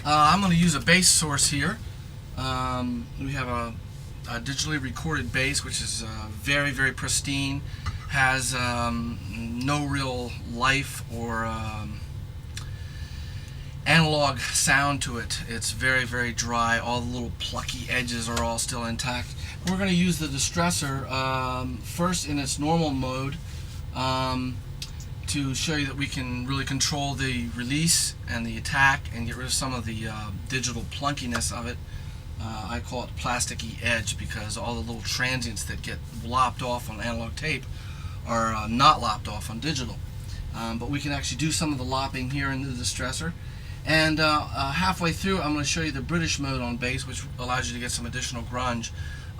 I'm going to use a bass source here. We have a digitally recorded bass, which is very, very pristine, has no real life or analog sound to it. It's very, very dry. All the little plucky edges are all still intact. We're going to use the Distressor first in its normal mode to show you that we can really control the release and the attack and get rid of some of the digital plunkiness of it. I call it plasticky edge because all the little transients that get lopped off on analog tape are not lopped off on digital. But we can actually do some of the lopping here in the Distressor. And halfway through, I'm going to show you the British mode on bass, which allows you to get some additional grunge.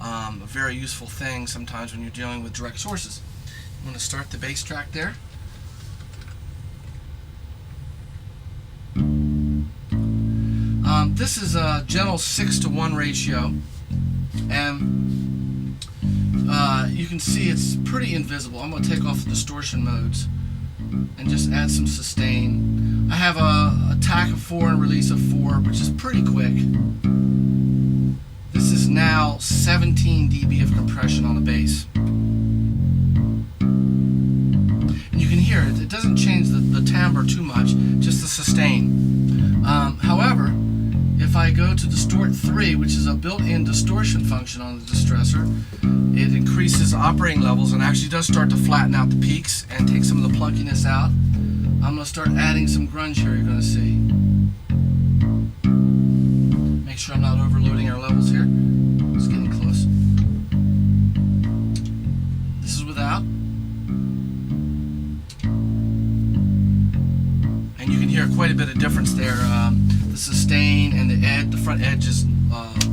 A very useful thing sometimes when you're dealing with direct sources. I'm going to start the bass track there. This is a gentle 6:1 ratio, and you can see it's pretty invisible. I'm going to take off the distortion modes and just add some sustain. I have a attack of 4 and release of 4, which is pretty quick. This is now 17 dB of compression on the bass. And you can hear it. It doesn't change the timbre too much, just the sustain. However, if I go to Distort 3, which is a built-in distortion function on the Distressor, it increases operating levels and actually does start to flatten out the peaks and take some of the plunkiness out. I'm going to start adding some grunge here, you're going to see. Make sure I'm not overloading our levels here. It's getting close. This is without. And you can hear quite a bit of difference there. The sustain and the front edge is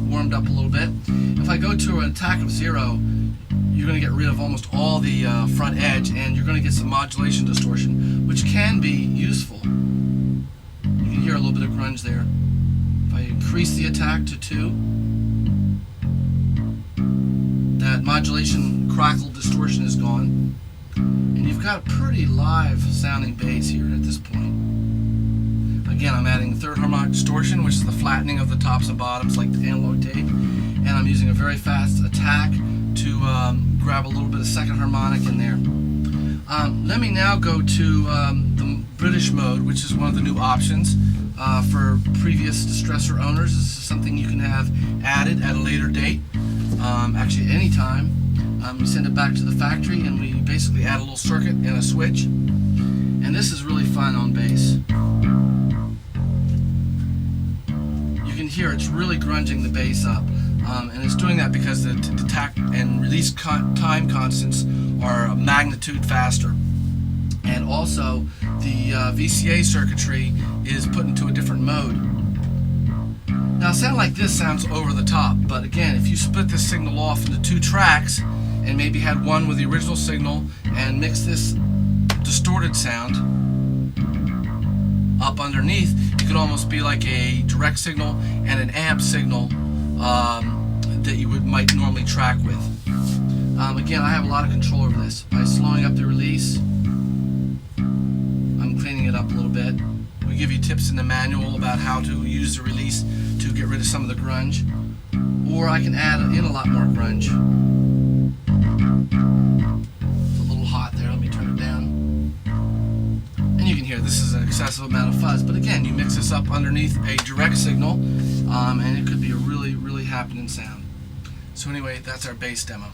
warmed up a little bit. If I go to an attack of 0, you're going to get rid of almost all the front edge, and you're going to get some modulation distortion, which can be useful. You can hear a little bit of grunge there. If I increase the attack to 2, that modulation crackle distortion is gone, and you've got a pretty live sounding bass here at this point. Again, I'm adding third harmonic distortion, which is the flattening of the tops and bottoms like the analog tape, and I'm using a very fast attack to grab a little bit of second harmonic in there. Let me now go to the British mode, which is one of the new options for previous Distressor owners. This is something you can have added at a later date, actually at any time. We send it back to the factory and we basically add a little circuit and a switch, and this is really fun on bass. You can hear it's really grunging the bass up, and it's doing that because the attack and release time constants are a magnitude faster, and also the VCA circuitry is put into a different mode. Now, a sound like this sounds over the top, but again, if you split this signal off into 2 tracks and maybe had one with the original signal and mix this distorted sound up underneath, it could almost be like a direct signal and an amp signal that you might normally track with. Again, I have a lot of control over this. By slowing up the release, I'm cleaning it up a little bit. We give you tips in the manual about how to use the release to get rid of some of the grunge. Or I can add in a lot more grunge. It's a little hot there, let me turn it down. And you can hear this is an excessive amount of fuzz, but again, you mix this up underneath a direct signal, and it could be a really, really happening sound. So anyway, that's our bass demo.